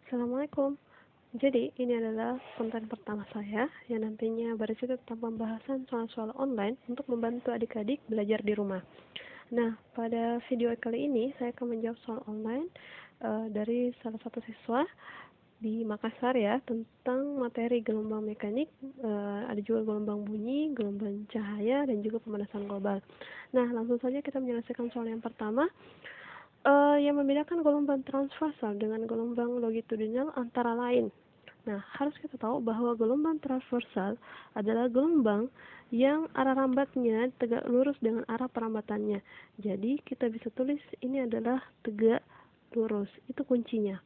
Assalamualaikum. Jadi, ini adalah konten pertama saya yang nantinya berisi tentang pembahasan soal-soal online untuk membantu adik-adik belajar di rumah. Nah, pada video kali ini saya akan menjawab soal online dari salah satu siswa di Makassar ya, tentang materi gelombang mekanik, ada juga gelombang bunyi, gelombang cahaya, dan juga pemanasan global. Nah, langsung saja kita menyelesaikan soal yang pertama. Yang membedakan gelombang transversal dengan gelombang longitudinal antara lain. Nah, harus kita tahu bahwa gelombang transversal adalah gelombang yang arah rambatnya tegak lurus dengan arah perambatannya. Jadi, kita bisa tulis ini adalah tegak lurus. Itu kuncinya.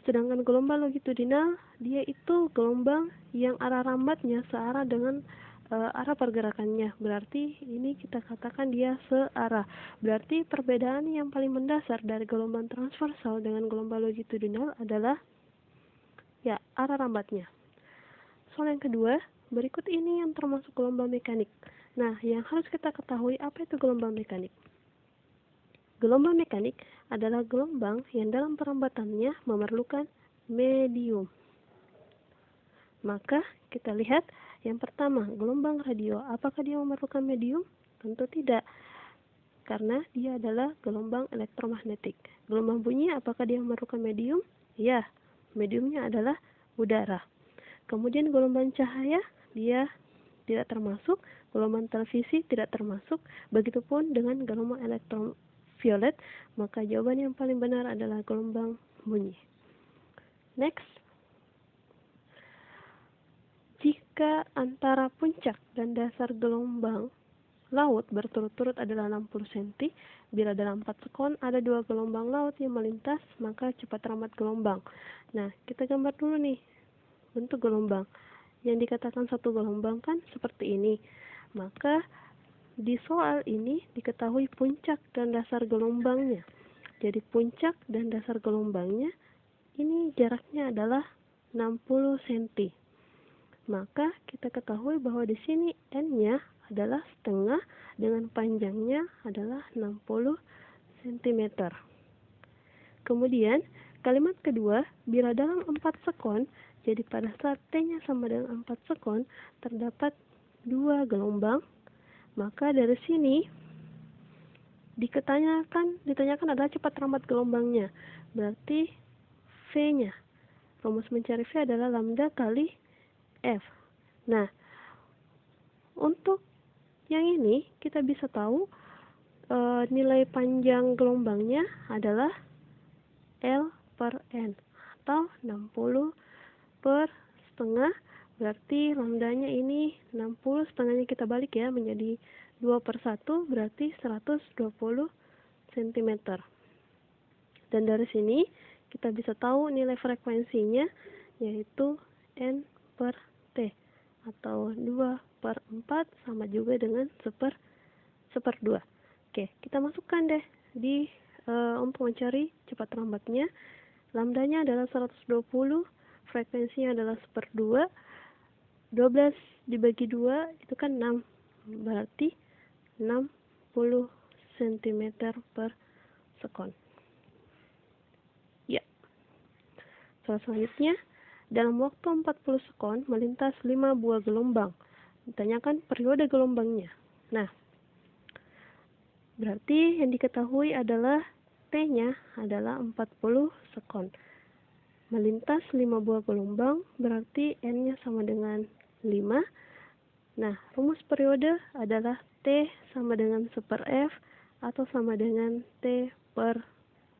Sedangkan gelombang longitudinal, dia itu gelombang yang arah rambatnya searah dengan arah pergerakannya. Berarti ini kita katakan dia searah. Berarti perbedaan yang paling mendasar dari gelombang transversal dengan gelombang longitudinal adalah ya arah rambatnya. Soal yang kedua, berikut ini yang termasuk gelombang mekanik. Nah, yang harus kita ketahui apa itu gelombang mekanik. Gelombang mekanik adalah gelombang yang dalam perambatannya memerlukan medium. Maka kita lihat yang pertama, gelombang radio. Apakah dia memerlukan medium? Tentu tidak, karena dia adalah gelombang elektromagnetik. Gelombang bunyi, apakah dia memerlukan medium? Ya, mediumnya adalah udara. Kemudian gelombang cahaya, dia tidak termasuk. Gelombang televisi tidak termasuk. Begitupun dengan gelombang elektroviolet, maka jawaban yang paling benar adalah gelombang bunyi. Next. Jika antara puncak dan dasar gelombang laut berturut-turut adalah 60 cm, bila dalam 4 sekon ada 2 gelombang laut yang melintas, maka cepat rambat gelombang. Nah, kita gambar dulu nih bentuk gelombang. Yang dikatakan satu gelombang kan seperti ini. Maka di soal ini diketahui puncak dan dasar gelombangnya. Jadi puncak dan dasar gelombangnya ini jaraknya adalah 60 cm. Maka kita ketahui bahwa di sini n-nya adalah setengah dengan panjangnya adalah 60 cm. Kemudian kalimat kedua, bila dalam 4 sekon, jadi pada saat t-nya sama dengan 4 sekon, terdapat 2 gelombang, maka dari sini ditanyakan adalah cepat rambat gelombangnya. Berarti V-nya, rumus mencari V adalah lambda kali F. Nah, untuk yang ini kita bisa tahu nilai panjang gelombangnya adalah L per N atau 60 per setengah. Berarti lambdanya ini 60, setengahnya kita balik ya menjadi 2 per 1, berarti 120 cm. Dan dari sini kita bisa tahu nilai frekuensinya yaitu N per T atau 2 per 4 sama juga dengan 1/2. Oke, kita masukkan deh di untuk mencari cepat rambatnya. Lambdanya adalah 120, frekuensinya adalah 1/2. 12 dibagi 2 itu kan 6. Berarti 60 cm per sekon. Ya. Soal selanjutnya, dalam waktu 40 sekon melintas 5 buah gelombang. Ditanyakan periode gelombangnya. Nah, berarti yang diketahui adalah T-nya adalah 40 sekon. Melintas 5 buah gelombang, berarti N-nya sama dengan 5. Nah, rumus periode adalah T sama dengan 1/F atau sama dengan T per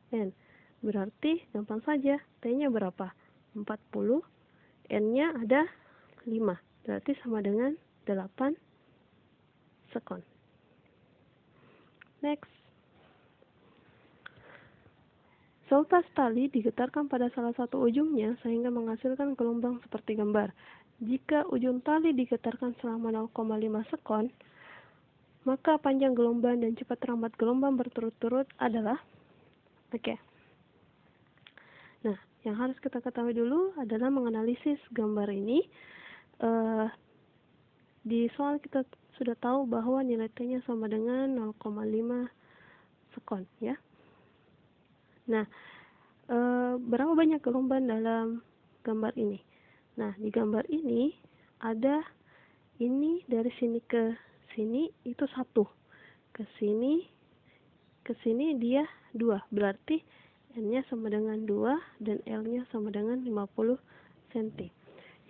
N. Berarti gampang saja, T-nya berapa? 40, N-nya ada 5, berarti sama dengan 8 sekon. Next. Seutas tali digetarkan pada salah satu ujungnya sehingga menghasilkan gelombang seperti gambar. Jika ujung tali digetarkan selama 0,5 sekon, maka panjang gelombang dan cepat rambat gelombang berturut-turut adalah Nah, yang harus kita ketahui dulu adalah menganalisis gambar ini. Di soal kita sudah tahu bahwa nilai T-nya sama dengan 0,5 sekon ya. Nah, berapa banyak gelombang dalam gambar ini. Nah, di gambar ini ada ini dari sini ke sini itu 1, ke sini dia 2, berarti N-nya sama dengan 2 dan L-nya sama dengan 50 cm.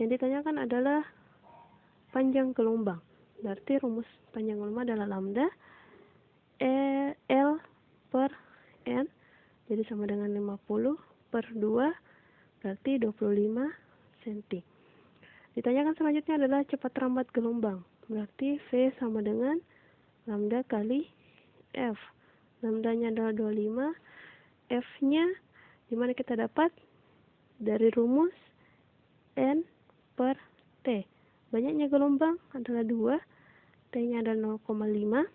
Yang ditanyakan adalah panjang gelombang. Berarti rumus panjang gelombang adalah lambda L per N, jadi sama dengan 50 per 2, berarti 25 cm. Ditanyakan selanjutnya adalah cepat rambat gelombang. Berarti V sama dengan lambda kali F. Lambdanya adalah 25, F-nya dimana kita dapat? Dari rumus N per T. Banyaknya gelombang adalah 2, T-nya adalah 0,5.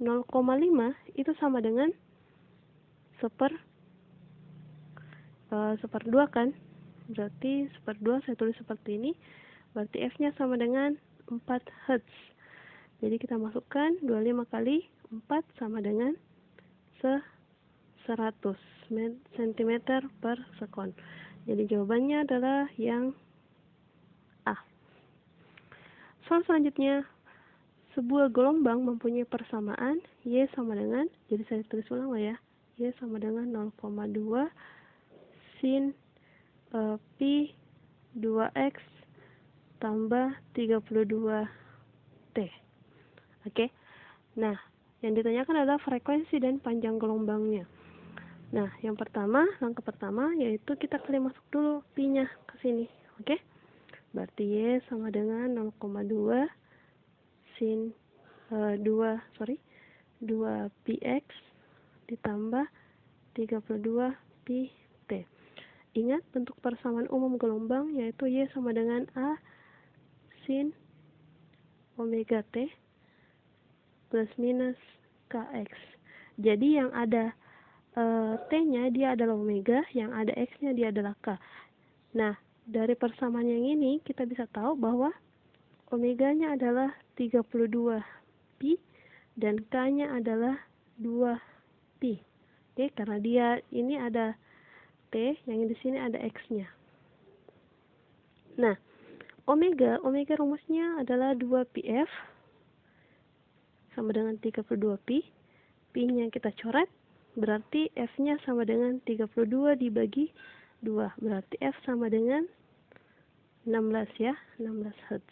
0,5 itu sama dengan seperdua kan? Berarti seperdua saya tulis seperti ini. Berarti F-nya sama dengan 4 Hz. Jadi kita masukkan 25 kali 4 sama dengan 100 cm per sekon. Jadi jawabannya adalah yang A. Soal selanjutnya, sebuah gelombang mempunyai persamaan Y sama dengan, jadi saya tulis ulang ya, Y sama dengan 0,2 sin pi 2x tambah 32T. Oke. Nah, yang ditanyakan adalah frekuensi dan panjang gelombangnya. Nah, langkah pertama yaitu kita kali masuk dulu pi-nya ke sini. Oke? Berarti Y sama dengan 0,2 sin 2 pi x ditambah 32 pi t. Ingat bentuk persamaan umum gelombang yaitu Y sama dengan A sin omega t plus minus kx. Jadi yang ada T-nya dia adalah omega, yang ada X-nya dia adalah K. Nah, dari persamaan yang ini kita bisa tahu bahwa omeganya adalah 32 pi dan K-nya adalah 2 pi. Oke, karena dia ini ada T, yang di sini ada X-nya. Nah, omega rumusnya adalah 2 pi F sama dengan 32 pi. Pi-nya kita coret, berarti F-nya sama dengan 32 dibagi 2. Berarti F sama dengan 16 ya, 16 Hz.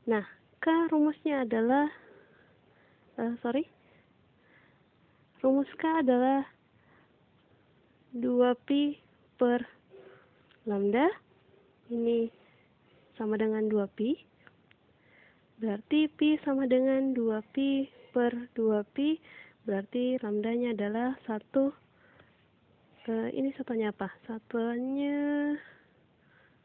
Nah, K rumusnya adalah, rumus K adalah 2 pi per lambda. Ini sama dengan 2 pi. Berarti pi sama dengan 2 pi per 2 pi. Berarti lambdanya adalah 1. Ini satunya apa? Satunya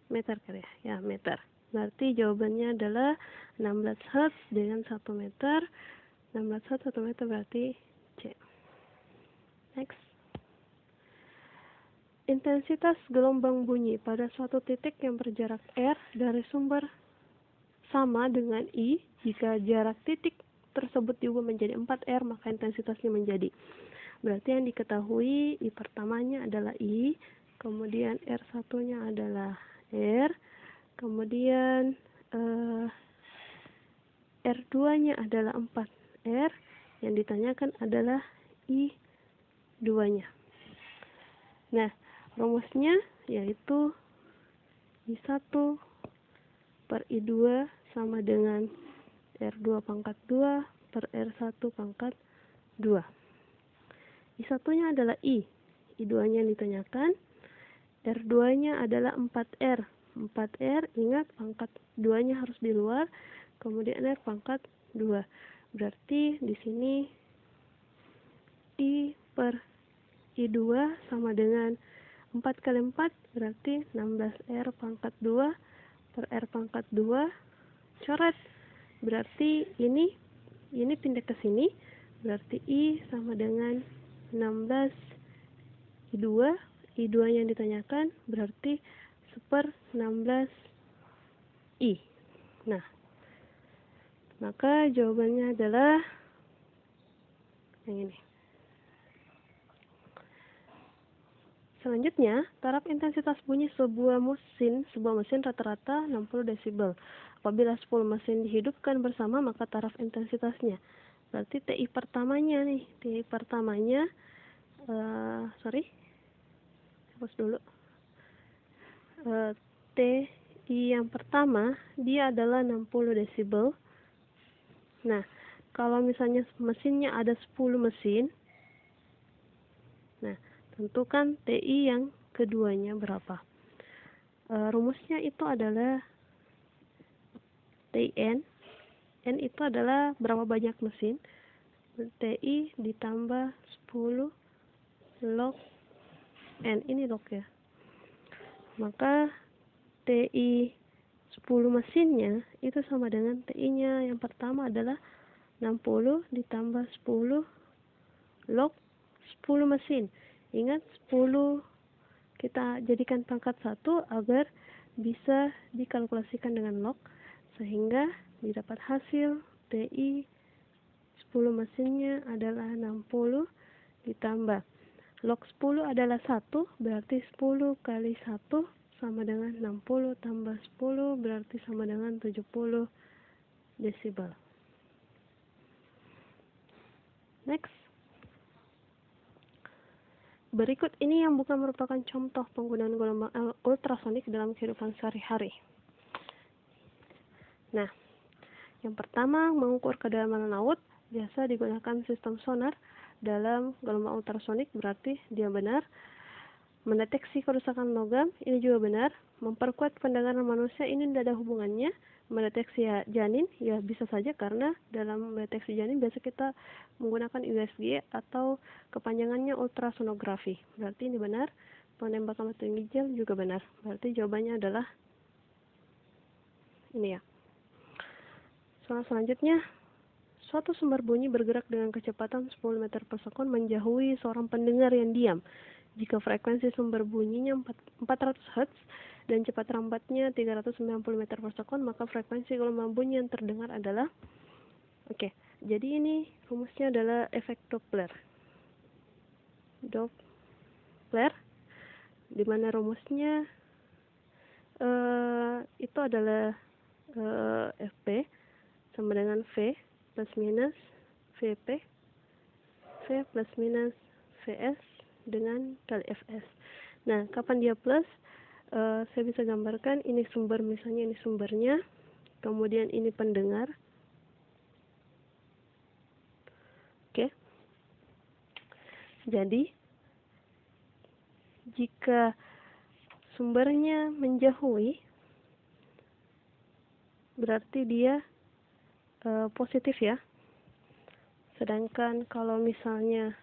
meter kali ya? Ya, meter. Berarti jawabannya adalah 16 Hz dengan 1 meter. 16 Hz 1 meter berarti C. Next. Intensitas gelombang bunyi pada suatu titik yang berjarak R dari sumber sama dengan I. Jika jarak titik tersebut diubah menjadi 4R, maka intensitasnya menjadi. Berarti yang diketahui I pertamanya adalah I, kemudian R1-nya adalah R, kemudian R2-nya adalah 4R, yang ditanyakan adalah I2-nya. Nah, rumusnya yaitu I1 per I2 sama dengan R2 pangkat 2 per R1 pangkat 2. I1-nya adalah I. I2-nya yang ditanyakan. R2-nya adalah 4R. 4R, ingat pangkat 2-nya harus di luar. Kemudian R pangkat 2. Berarti di sini I per I2 sama dengan 4 kali 4 berarti 16R pangkat 2 per R pangkat 2. Coret. Berarti ini pindah ke sini. Berarti I sama dengan 16 I2. I2 yang ditanyakan berarti 1/16 I. Nah, maka jawabannya adalah yang ini. Selanjutnya, taraf intensitas bunyi sebuah mesin rata-rata 60 desibel. Apabila 10 mesin dihidupkan bersama, maka taraf intensitasnya. Berarti TI pertamanya nih, hapus dulu. TI yang pertama, dia adalah 60 desibel. Nah, kalau misalnya mesinnya ada 10 mesin, nah, tentukan TI yang keduanya berapa. Rumusnya itu adalah TIN. N itu adalah berapa banyak mesin. TI ditambah 10 log N. Ini log ya. Maka TI 10 mesinnya itu sama dengan TI-nya yang pertama adalah 60 ditambah 10 log 10 mesin. Ingat 10 kita jadikan pangkat 1 agar bisa dikalkulasikan dengan log, sehingga didapat hasil TI 10 mesinnya adalah 60 ditambah log 10 adalah 1, berarti 10 kali 1 sama dengan 60 tambah 10 berarti sama dengan 70 desibel. Next. Berikut ini yang bukan merupakan contoh penggunaan gelombang ultrasonik dalam kehidupan sehari-hari. Nah, yang pertama, mengukur kedalaman laut. Biasa digunakan sistem sonar dalam gelombang ultrasonik, berarti dia benar. Mendeteksi kerusakan logam, ini juga benar. Memperkuat pendengaran manusia, ini tidak ada hubungannya. Mendeteksi janin, ya bisa saja, karena dalam mendeteksi janin biasa kita menggunakan USG atau kepanjangannya ultrasonografi. Berarti ini benar. Penembakan batu ginjal juga benar. Berarti jawabannya adalah ini ya. Soal selanjutnya, suatu sumber bunyi bergerak dengan kecepatan 10 meter per sekon menjauhi seorang pendengar yang diam. Jika frekuensi sumber bunyinya 400 Hz dan cepat rambatnya 390 meter per sekon, maka frekuensi gelombang bunyi yang terdengar adalah jadi ini rumusnya adalah efek Doppler. Di mana rumusnya itu adalah FP sama dengan V plus minus VP, V plus minus VS dengan kali Fs. Nah, kapan dia plus? Saya bisa gambarkan, ini sumber, misalnya ini sumbernya, kemudian ini pendengar. Jadi, jika sumbernya menjauhi, berarti dia positif ya. Sedangkan kalau misalnya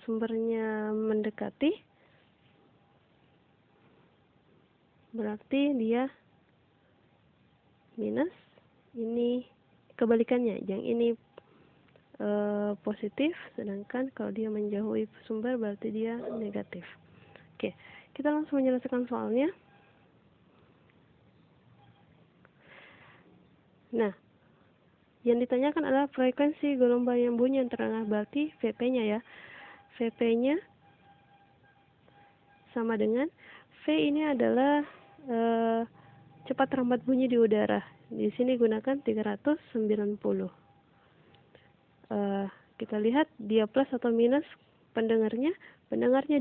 sumbernya mendekati, berarti dia minus. Ini kebalikannya, yang ini positif, sedangkan kalau dia menjauhi sumber berarti dia negatif. Kita langsung menyelesaikan soalnya. Nah, yang ditanyakan adalah frekuensi gelombang yang bunyi yang terdengar, berarti VP-nya ya. VP-nya sama dengan V ini adalah cepat rambat bunyi di udara. Di sini gunakan 390. Kita lihat dia plus atau minus pendengarnya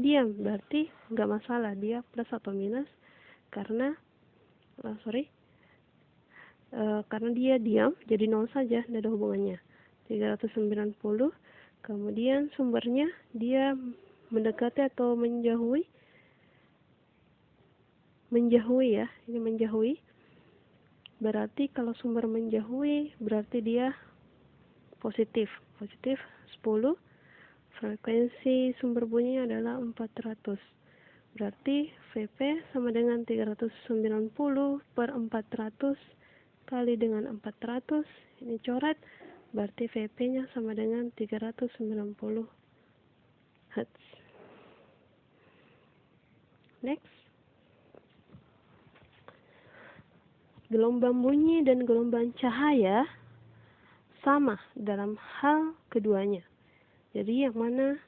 diam, berarti nggak masalah dia plus atau minus, karena karena dia diam, jadi 0 saja, tidak ada hubungannya. 390, kemudian sumbernya dia mendekati atau menjauhi ya, ini menjauhi. Berarti kalau sumber menjauhi, berarti dia positif 10. Frekuensi sumber bunyinya adalah 400. Berarti VP sama dengan 390 per 400 kali dengan 400. Ini coret, berarti VP-nya sama dengan 390 Hz. Next. Gelombang bunyi dan gelombang cahaya sama dalam hal keduanya. Jadi yang mana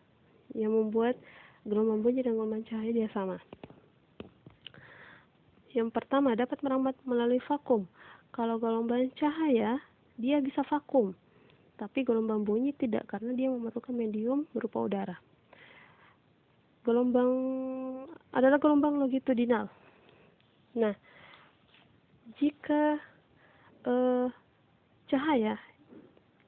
yang membuat gelombang bunyi dan gelombang cahaya dia sama. Yang pertama, dapat merambat melalui vakum. Kalau gelombang cahaya, dia bisa vakum. Tapi gelombang bunyi tidak, karena dia memerlukan medium berupa udara. Gelombang adalah gelombang longitudinal. Nah, jika cahaya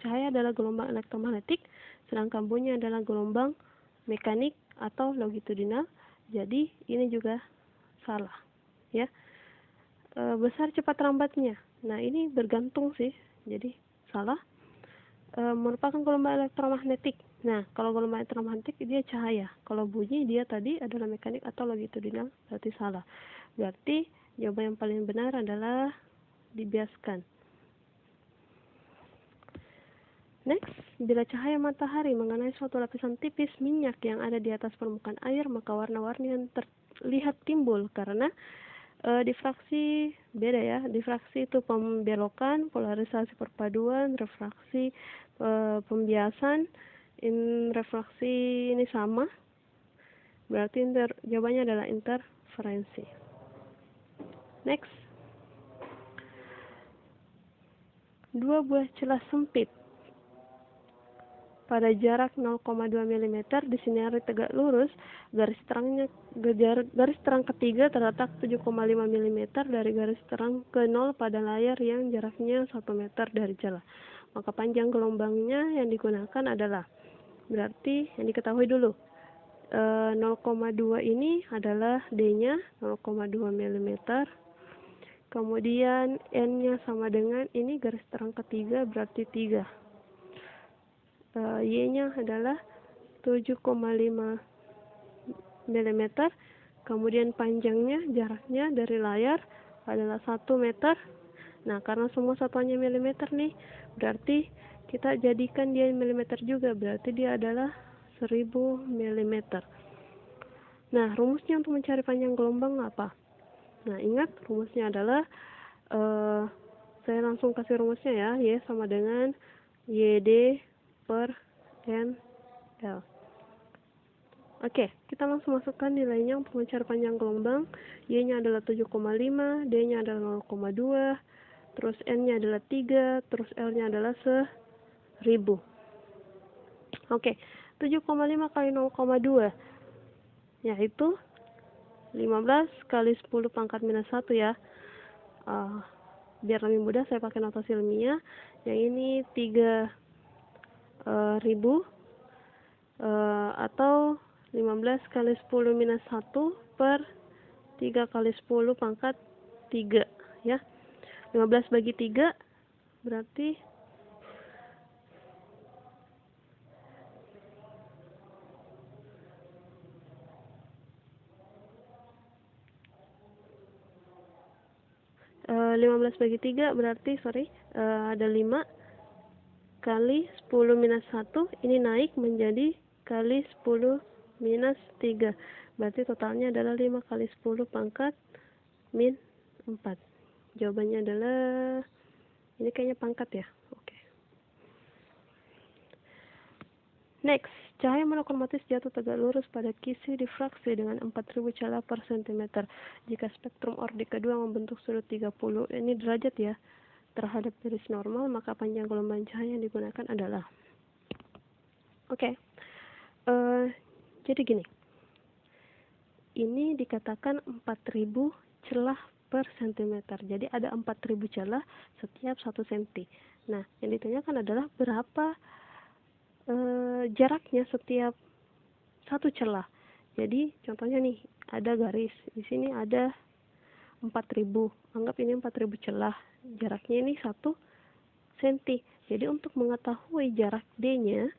adalah gelombang elektromagnetik, sedangkan bunyi adalah gelombang mekanik atau longitudinal. Jadi ini juga salah, ya. Besar cepat lambatnya. Nah, ini bergantung sih. Jadi salah. Merupakan gelombang elektromagnetik. Nah, kalau gelombang elektromagnetik dia cahaya. Kalau bunyi dia tadi adalah mekanik atau longitudinal, berarti salah. Berarti jawaban yang paling benar adalah dibiaskan. Next, bila cahaya matahari mengenai suatu lapisan tipis minyak yang ada di atas permukaan air, maka warna-warni yang terlihat timbul karena difraksi beda ya. Difraksi itu pembelokan, polarisasi perpaduan, refraksi pembiasan, refraksi ini sama. Berarti jawabannya adalah interferensi. Next. Dua buah celah sempit pada jarak 0,2 mm disinari tegak lurus, garis terang ketiga terletak 7,5 mm dari garis terang ke 0 pada layar yang jaraknya 1 meter dari celah. Maka panjang gelombangnya yang digunakan adalah, berarti yang diketahui dulu, 0,2 ini adalah D-nya 0,2 mm. Kemudian N-nya sama dengan ini garis terang ketiga, berarti 3. Y-nya adalah 7,5 mm. Kemudian panjangnya, jaraknya dari layar adalah 1 meter. Nah, karena semua satuannya milimeter nih, berarti kita jadikan dia milimeter juga, berarti dia adalah 1000 mm. Nah, rumusnya untuk mencari panjang gelombang apa? Nah, ingat rumusnya adalah, saya langsung kasih rumusnya ya, Y sama dengan YD per NL. Oke, kita langsung masukkan nilainya untuk mencari panjang gelombang. Y-nya adalah 7,5, D-nya adalah 0,2, terus N-nya adalah 3, terus L-nya adalah 1000. Oke, 7,5 kali 0,2 yaitu 15 kali 10 pangkat minus 1 ya. Biar lebih mudah saya pakai notasi ilmiah. Yang ini 3000 atau 15 kali 10 minus 1 per 3 kali 10 pangkat 3 ya. 15 bagi 3 berarti 15 bagi 3 berarti ada 5 kali 10 minus 1, ini naik menjadi kali 10 minus 3. Berarti totalnya adalah 5 kali 10 pangkat min 4. Jawabannya adalah, ini kayaknya pangkat ya. Oke. Next, cahaya monokromatis jatuh tegak lurus pada kisi difraksi dengan 4000 celah per cm. Jika spektrum ordik kedua membentuk sudut 30, ini derajat ya, terhadap garis normal, maka panjang gelombang cahaya yang digunakan adalah. Oke. Jadi gini. Ini dikatakan 4000 celah per cm. Jadi ada 4000 celah setiap 1 cm. Nah, yang ditanyakan adalah berapa jaraknya setiap satu celah. Jadi contohnya nih, ada garis di sini, ada 4000. Anggap ini 4000 celah, jaraknya ini 1 cm. Jadi untuk mengetahui jarak D-nya,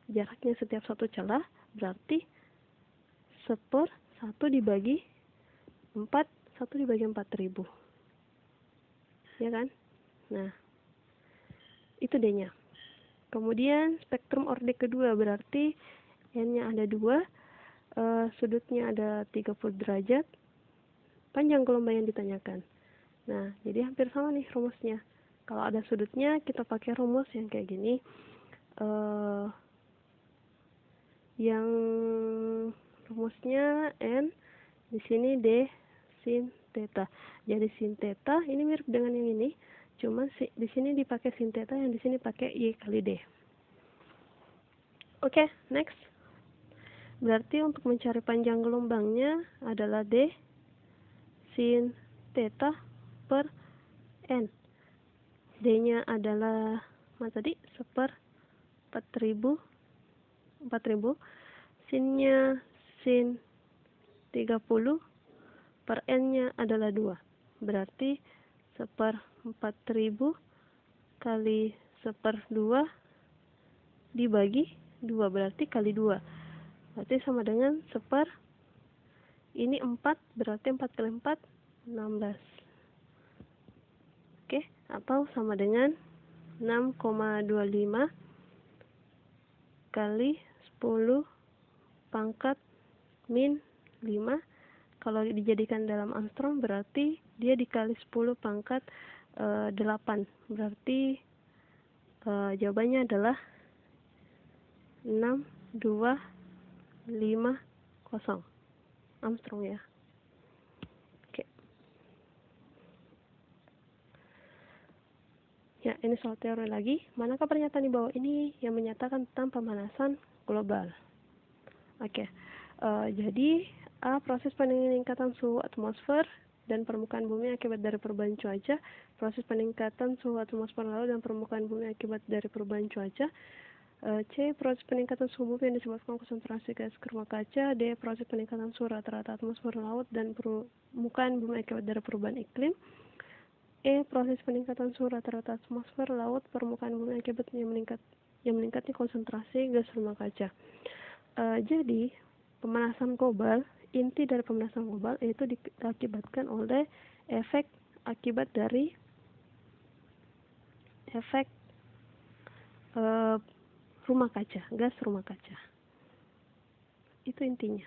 jaraknya setiap satu celah, berarti 1 dibagi 4, 1 dibagi 4000, ya kan? Nah, itu D-nya. Kemudian spektrum ordik kedua, berarti N-nya ada 2, sudutnya ada 30 derajat, panjang gelombang yang ditanyakan. Nah, jadi hampir sama nih rumusnya. Kalau ada sudutnya, kita pakai rumus yang kayak gini. Yang rumusnya N, di sini D sin theta. Jadi sin theta ini mirip dengan yang ini, cuma di sini dipakai sin theta, yang di sini pakai Y kali D. Oke, next. Berarti untuk mencari panjang gelombangnya adalah D sin theta per N. D-nya adalah mana tadi? 1/4000. Sin-nya sin 30 per N-nya adalah 2. Berarti 1/4000 kali 1/2 dibagi 2, berarti kali 2. Berarti sama dengan ini 4, berarti 4 kali 4, 16. Oke, atau sama dengan 6,25 kali 10 pangkat min 5. Kalau dijadikan dalam Armstrong berarti dia dikali 10 pangkat 8. Berarti jawabannya adalah 6250 Armstrong ya. Oke. Ya, ini soal teori lagi. Manakah pernyataan di bawah ini yang menyatakan tentang pemanasan global? Oke. Jadi A. Proses peningkatan suhu atmosfer dan permukaan bumi akibat dari perubahan cuaca. Proses peningkatan suhu atmosfer laut dan permukaan bumi akibat dari perubahan cuaca. C. Proses peningkatan suhu bumi yang disebabkan konsentrasi gas rumah kaca. D. Proses peningkatan suhu rata-rata atmosfer laut dan permukaan bumi akibat dari perubahan iklim. E. Proses peningkatan suhu rata-rata atmosfer laut permukaan bumi akibat yang meningkatnya konsentrasi gas rumah kaca. Jadi pemanasan global, inti dari pemanasan global yaitu diakibatkan oleh efek akibat dari rumah kaca, gas rumah kaca. Itu intinya.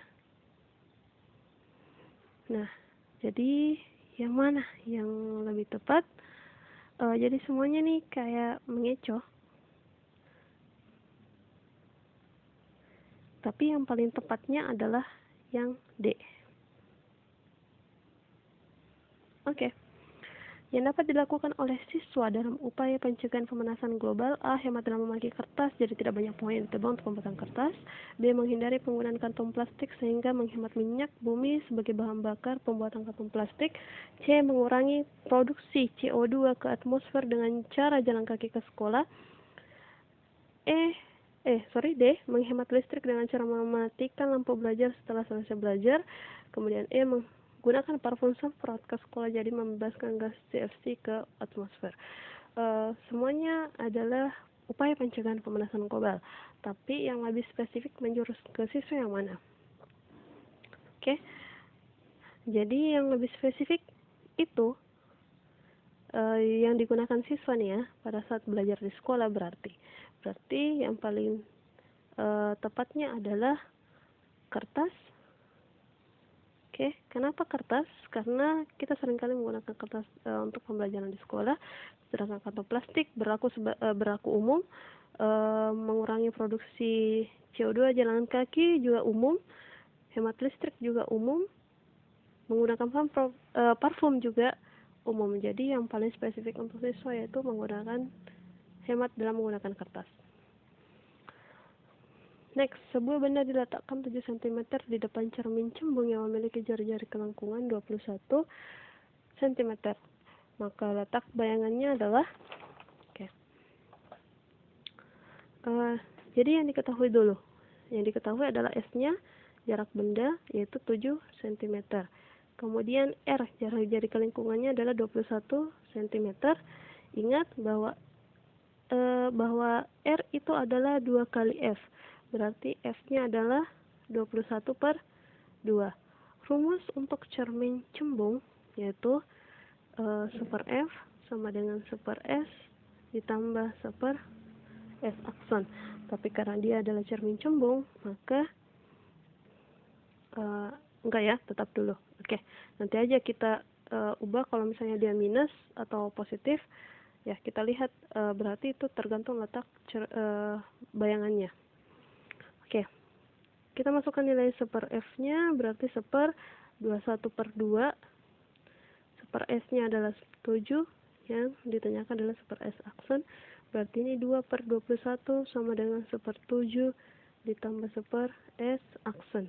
Nah, jadi yang mana yang lebih tepat? Jadi semuanya nih kayak mengecoh. Tapi yang paling tepatnya adalah yang D. Oke. Yang dapat dilakukan oleh siswa dalam upaya pencegahan pemanasan global: A. Hemat dalam memakai kertas, jadi tidak banyak poin ditebang untuk pembuatan kertas. B. Menghindari penggunaan kantong plastik sehingga menghemat minyak bumi sebagai bahan bakar pembuatan kantong plastik. C. Mengurangi produksi CO2 ke atmosfer dengan cara jalan kaki ke sekolah. D. Menghemat listrik dengan cara mematikan lampu belajar setelah selesai belajar. Kemudian E. Menggunakan parfum semprot ke sekolah, jadi membebaskan gas CFC ke atmosfer. Semuanya adalah upaya pencegahan pemanasan global. Tapi yang lebih spesifik menjurus ke siswa yang mana? Oke. Jadi yang lebih spesifik itu yang digunakan siswa nih ya pada saat belajar di sekolah. Berarti yang paling tepatnya adalah kertas. Oke, kenapa kertas? Karena kita seringkali menggunakan kertas untuk pembelajaran di sekolah, sedangkan kantong plastik berlaku umum, mengurangi produksi CO2 jalan kaki juga umum, hemat listrik juga umum, menggunakan parfum juga umum. Jadi yang paling spesifik untuk siswa yaitu menggunakan hemat dalam menggunakan kertas. Next, sebuah benda diletakkan 7 cm di depan cermin cembung yang memiliki jari-jari kelengkungan 21 cm. Maka letak bayangannya adalah jadi yang diketahui dulu. Yang diketahui adalah S-nya, jarak benda, yaitu 7 cm. Kemudian R, jari-jari kelingkungannya adalah 21 cm. Ingat bahwa R itu adalah 2 kali F. Berarti F-nya adalah 21/2. Rumus untuk cermin cembung yaitu super F sama dengan super S ditambah super S akson. Tapi karena dia adalah cermin cembung, maka enggak ya, tetap dulu. Oke, nanti aja kita ubah kalau misalnya dia minus atau positif. Ya, kita lihat berarti itu tergantung letak bayangannya. Oke. kita masukkan nilai 1 per F-nya, berarti 1 per 21 per 2. 1 per S-nya adalah 7, yang ditanyakan adalah 1 per S aksen. Berarti ini 2 per 21 sama dengan 1 per 7 ditambah 1 per S aksen.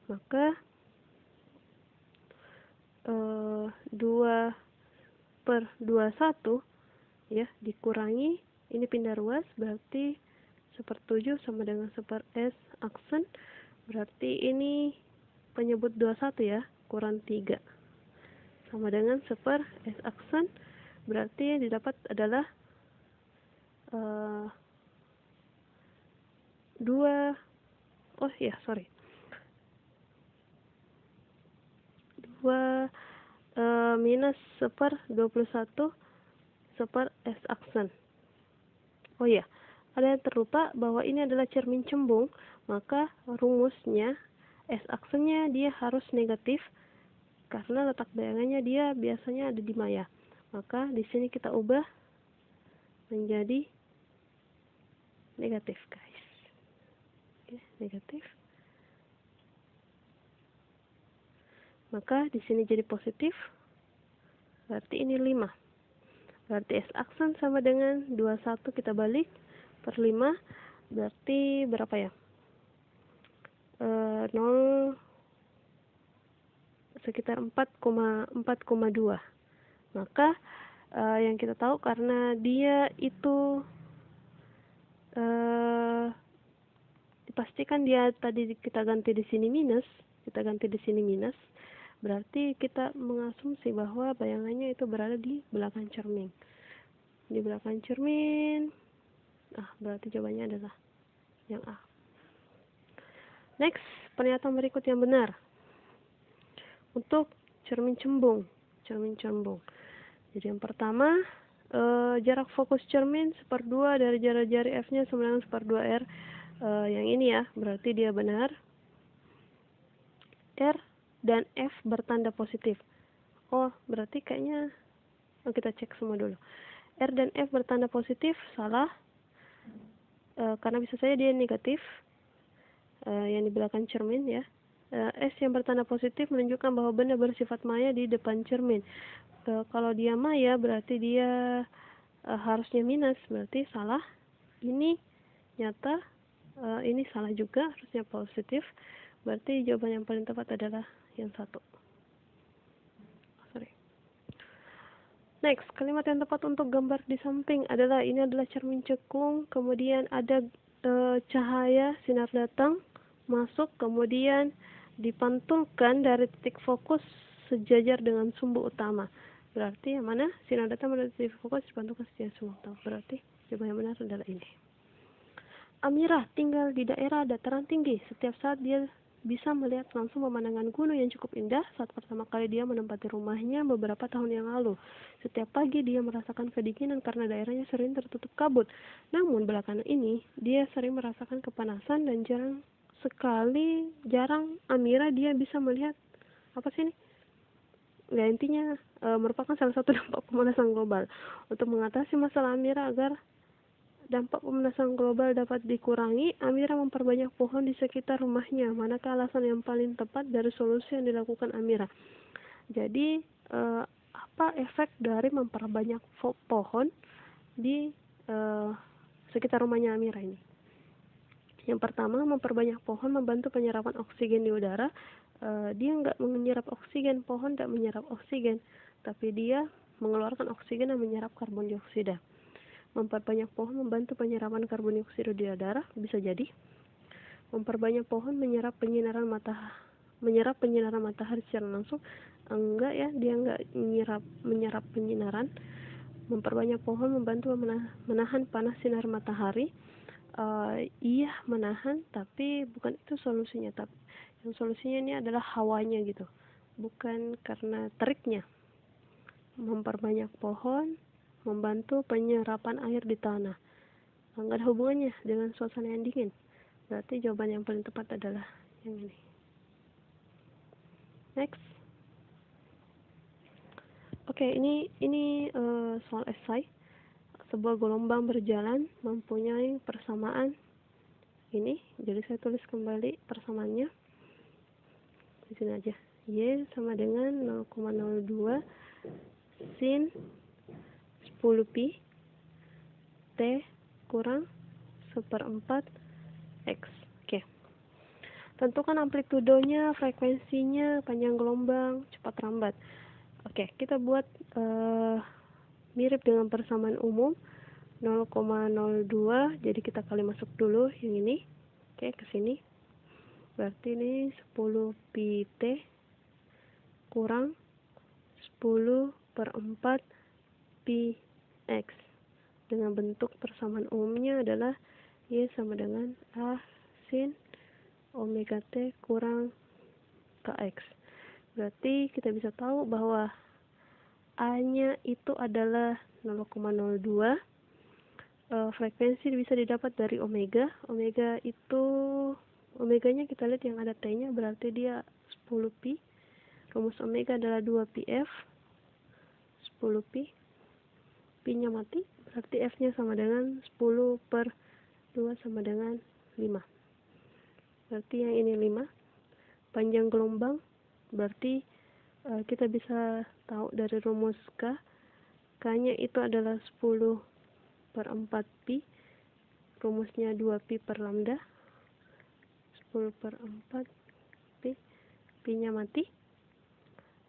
Maka 2 per 21 ya dikurangi, ini pindah ruas, berarti 1 per 7 sama dengan 1 per S aksen. Berarti ini penyebut 21 ya, kurang 3 sama dengan 1 per S aksen. Berarti yang didapat adalah 2 minus 1 per 21 1 per S aksen. Oh iya, ada yang terlupa bahwa ini adalah cermin cembung, maka rumusnya S aksennya dia harus negatif karena letak bayangannya dia biasanya ada di maya. Maka di sini kita ubah menjadi negatif, guys. Oke, negatif. Maka di sini jadi positif. Berarti ini 5. Berarti S aksen sama dengan 21 kita balik per 5. Berarti berapa ya? 0 sekitar 4,2. Maka yang kita tahu karena dia itu dipastikan dia tadi kita ganti di sini minus, berarti kita mengasumsi bahwa bayangannya itu berada di belakang cermin. Di belakang cermin, berarti jawabannya adalah yang A. Next, pernyataan berikut yang benar. Untuk cermin cembung. Jadi yang pertama, jarak fokus cermin 1/2 dari jarak jari F-nya sama dengan 1/2 R. Yang ini ya, berarti dia benar. R dan F bertanda positif. Oh, berarti kayaknya kita cek semua dulu. R dan F bertanda positif, salah. Karena bisa saja dia negatif. Yang di belakang cermin ya. S yang bertanda positif menunjukkan bahwa benda bersifat maya di depan cermin. Kalau dia maya berarti dia harusnya minus, berarti salah. Ini nyata, ini salah juga, harusnya positif. Berarti jawaban yang paling tepat adalah yang 1. Next, kalimat yang tepat untuk gambar di samping adalah ini adalah cermin cekung, kemudian ada cahaya sinar datang masuk, kemudian dipantulkan dari titik fokus sejajar dengan sumbu utama. Berarti yang mana? Sinar datang dari titik fokus dipantulkan sejajar sumbu utama. Berarti jawaban yang benar adalah ini. Amirah tinggal di daerah dataran tinggi. Setiap saat dia bisa melihat langsung pemandangan gunung yang cukup indah saat pertama kali dia menempati rumahnya beberapa tahun yang lalu. Setiap pagi dia merasakan kedinginan karena daerahnya sering tertutup kabut. Namun belakangan ini dia sering merasakan kepanasan dan jarang Amirah dia bisa melihat apa sih ini? Ya intinya merupakan salah satu dampak pemanasan global. Untuk mengatasi masalah Amirah agar dampak pemanasan global dapat dikurangi, Amirah memperbanyak pohon di sekitar rumahnya. Manakah alasan yang paling tepat dari solusi yang dilakukan Amirah? Jadi, apa efek dari memperbanyak pohon di sekitar rumahnya Amirah ini? Yang pertama, memperbanyak pohon membantu penyerapan oksigen di udara. Dia nggak menyerap oksigen, pohon tidak menyerap oksigen, tapi dia mengeluarkan oksigen dan menyerap karbon dioksida. Memperbanyak pohon membantu penyerapan karbon dioksida di udara, bisa jadi. Memperbanyak pohon menyerap penyinaran matahari secara langsung, enggak ya, dia enggak menyerap penyinaran. Memperbanyak pohon membantu menahan panas sinar matahari. Iya menahan, tapi bukan itu solusinya. Tapi yang solusinya ini adalah hawanya gitu, bukan karena teriknya. Memperbanyak pohon membantu penyerapan air di tanah. Enggak ada hubungannya dengan suasana yang dingin. Berarti jawaban yang paling tepat adalah yang ini. Next. Oke, ini soal esai. Sebuah gelombang berjalan mempunyai persamaan ini. Jadi saya tulis kembali persamaannya di sini aja. Y sama dengan 0,02 sin 10 pi T kurang 1/4 X. Oke. Tentukan amplitudonya, frekuensinya, panjang gelombang, cepat rambat. Oke, kita buat mirip dengan persamaan umum 0,02. Jadi kita kali masuk dulu yang ini. Oke, ke sini. Berarti ini 10 pi T kurang 10/4 pi X. Dengan bentuk persamaan umumnya adalah Y sama dengan A sin omega T kurang KX. Berarti kita bisa tahu bahwa A-nya itu adalah 0,02. Frekuensi bisa didapat dari omega. Omeganya kita lihat yang ada T-nya, berarti dia 10 pi. Rumus omega adalah 2 pi F. 10 pi. Pi-nya mati, berarti F-nya sama dengan 10/2 sama dengan 5. Berarti yang ini 5. Panjang gelombang, berarti kita bisa tahu dari rumus K. K-nya itu adalah 10/4 pi. Rumusnya 2 pi per lambda. 10/4 pi. Pi-nya mati.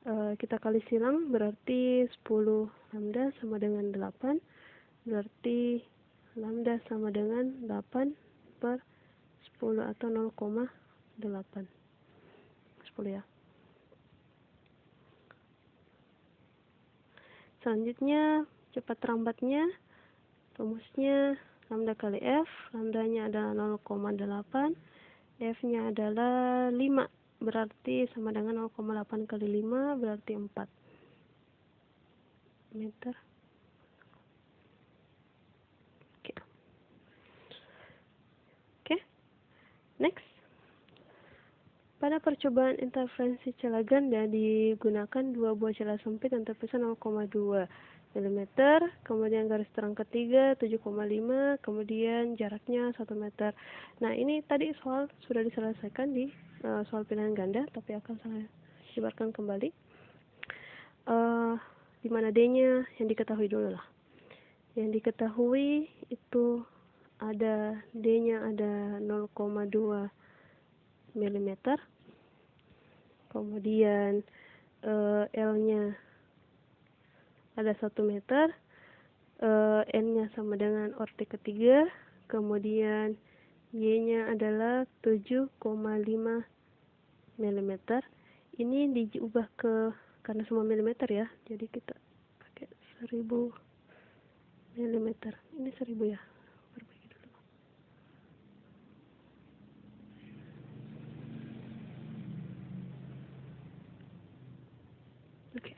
Kita kali silang, berarti 10 lambda sama dengan 8. Berarti lambda sama dengan 8/10 atau 0,8. 10 ya. Selanjutnya, cepat rambatnya. Rumusnya lambda kali F. Lambdanya adalah 0,8. F-nya adalah 5. Berarti sama dengan 0,8 kali 5, berarti 4 meter. Oke. Next. Pada percobaan interferensi celah ganda digunakan 2 buah celah sempit yang terpisah 0,2 mm, kemudian garis terang ketiga 7,5, kemudian jaraknya 1 meter. Nah, ini tadi soal sudah diselesaikan di soal pilihan ganda, tapi akan saya sebarkan kembali. Di mana D-nya yang diketahui dulu lah. Yang diketahui itu ada D-nya ada 0,2 mm, kemudian L-nya ada 1 meter, N-nya sama dengan orte ketiga, kemudian Y-nya adalah 7,5 mm. Ini diubah karena semua milimeter ya, jadi kita pakai 1000 mm. Ini 1000 ya. Perbaiki dulu. Oke.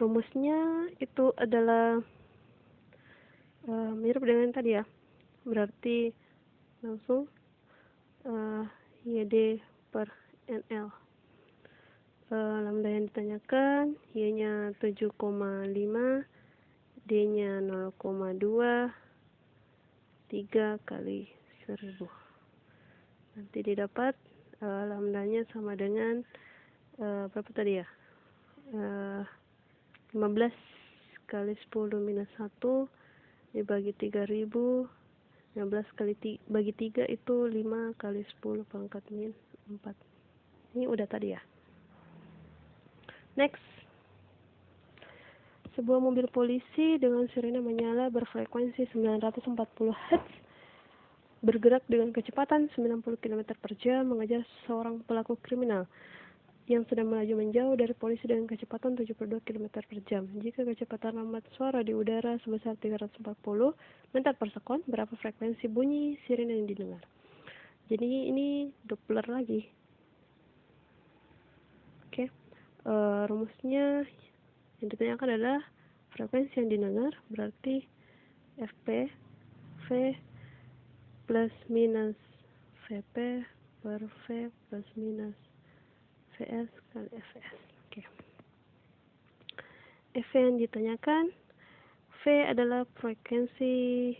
Rumusnya itu adalah mirip dengan tadi ya. Berarti langsung YD per NL. Lambda yang ditanyakan, Y-nya 7,5, D-nya 0,2, 3 kali 1000. Nanti didapat lambdanya sama dengan berapa tadi ya? 15 kali 10 minus 1 dibagi 3000. 15 kali bagi 3 itu 5 kali 10 pangkat min 4. Ini udah tadi ya. Next. Sebuah mobil polisi dengan sirene menyala berfrekuensi 940 Hz bergerak dengan kecepatan 90 km per jam mengejar seorang pelaku kriminal yang sedang melaju menjauh dari polisi dengan kecepatan 72 km per jam. Jika kecepatan lambat suara di udara sebesar 340 meter per sekon, berapa frekuensi bunyi sirene yang didengar? Jadi ini Doppler lagi. Oke. Rumusnya yang ditanyakan adalah frekuensi yang didengar, berarti FP V plus minus VP per V plus minus VS kali FS. Oke. F yang ditanyakan, V adalah frekuensi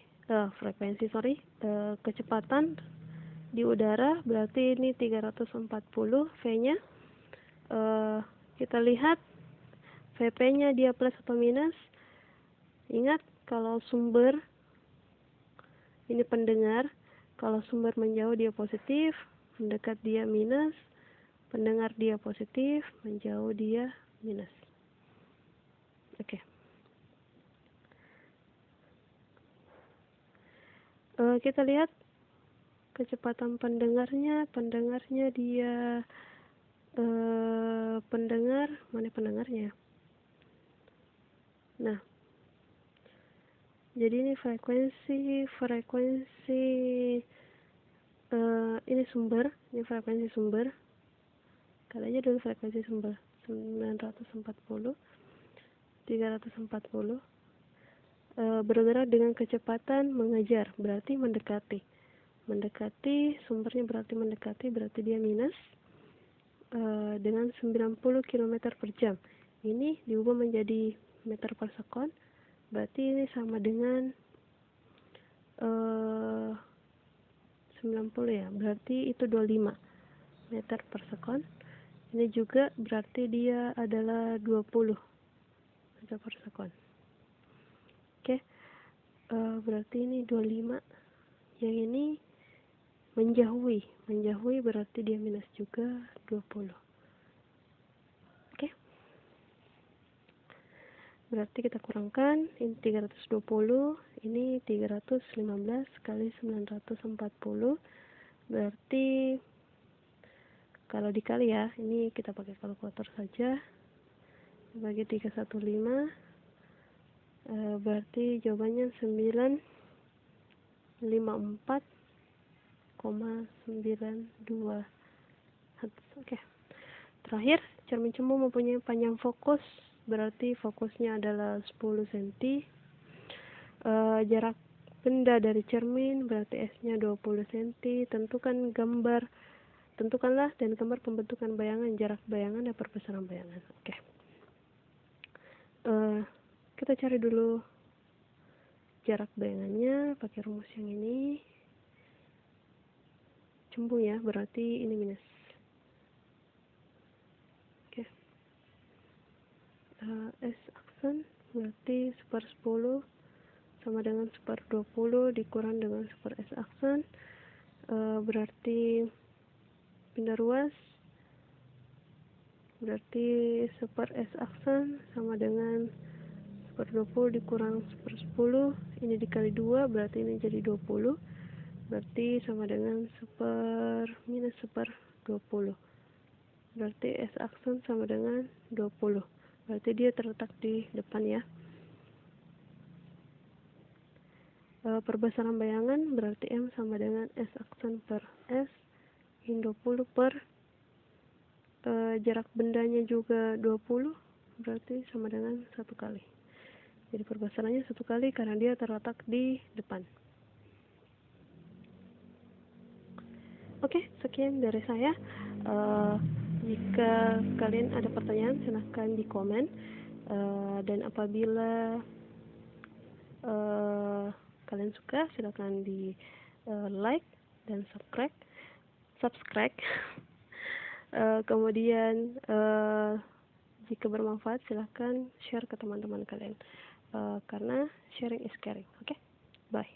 kecepatan di udara berarti ini 340 V-nya. Kita lihat VP-nya dia plus atau minus. Ingat, kalau sumber ini pendengar, kalau sumber menjauh dia positif, mendekat dia minus, pendengar dia positif, menjauh dia minus. Oke. Kita lihat kecepatan pendengarnya dia pendengar, mana pendengarnya? Nah, jadi ini frekuensi ini sumber, ini frekuensi sumber. Kali aja dulu frekuensi sumber 940, 340. Bergerak dengan kecepatan mengejar, berarti mendekati. Mendekati, sumbernya berarti dia minus. Dengan 90 km per jam. Ini diubah menjadi meter per sekon, berarti ini sama dengan 90 ya, berarti itu 25 meter per sekon. Ini juga berarti dia adalah 20 meter per sekon. Oke, berarti ini 25. Yang ini menjauhi berarti dia minus juga 20. Oke. Berarti kita kurangkan, ini 320, ini 315 kali 940. Berarti kalau dikali ya, ini kita pakai kalkulator saja. Bagi 315, berarti jawabannya 954,92 Hz. Oke. Terakhir, cermin cembung mempunyai panjang fokus, berarti fokusnya adalah 10 cm. Jarak benda dari cermin berarti S-nya 20 cm. Tentukanlah dan gambar pembentukan bayangan, jarak bayangan dan perbesaran bayangan. Oke. Kita cari dulu jarak bayangannya pakai rumus yang ini. Cembung ya, berarti ini minus. Oke. S aksen berarti 1/10 sama dengan 1/20 dikurang dengan 1 S aksen. Berarti pindah ruas, berarti 1 S aksen sama dengan 1/20 dikurang 1/10, ini dikali 2 berarti ini jadi 20, berarti sama dengan 1/-1/20, berarti S aksen sama dengan 20, berarti dia terletak di depan ya. Perbesaran bayangan berarti M sama dengan S aksen per S in 20 per jarak bendanya juga 20, berarti sama dengan 1 kali. Jadi perbesarannya 1 kali karena dia terletak di depan. Oke, sekian dari saya. Jika kalian ada pertanyaan, silahkan di komen. Dan apabila kalian suka, silahkan di like dan subscribe. Kemudian jika bermanfaat, silahkan share ke teman-teman kalian. Karena sharing is caring. Oke, bye.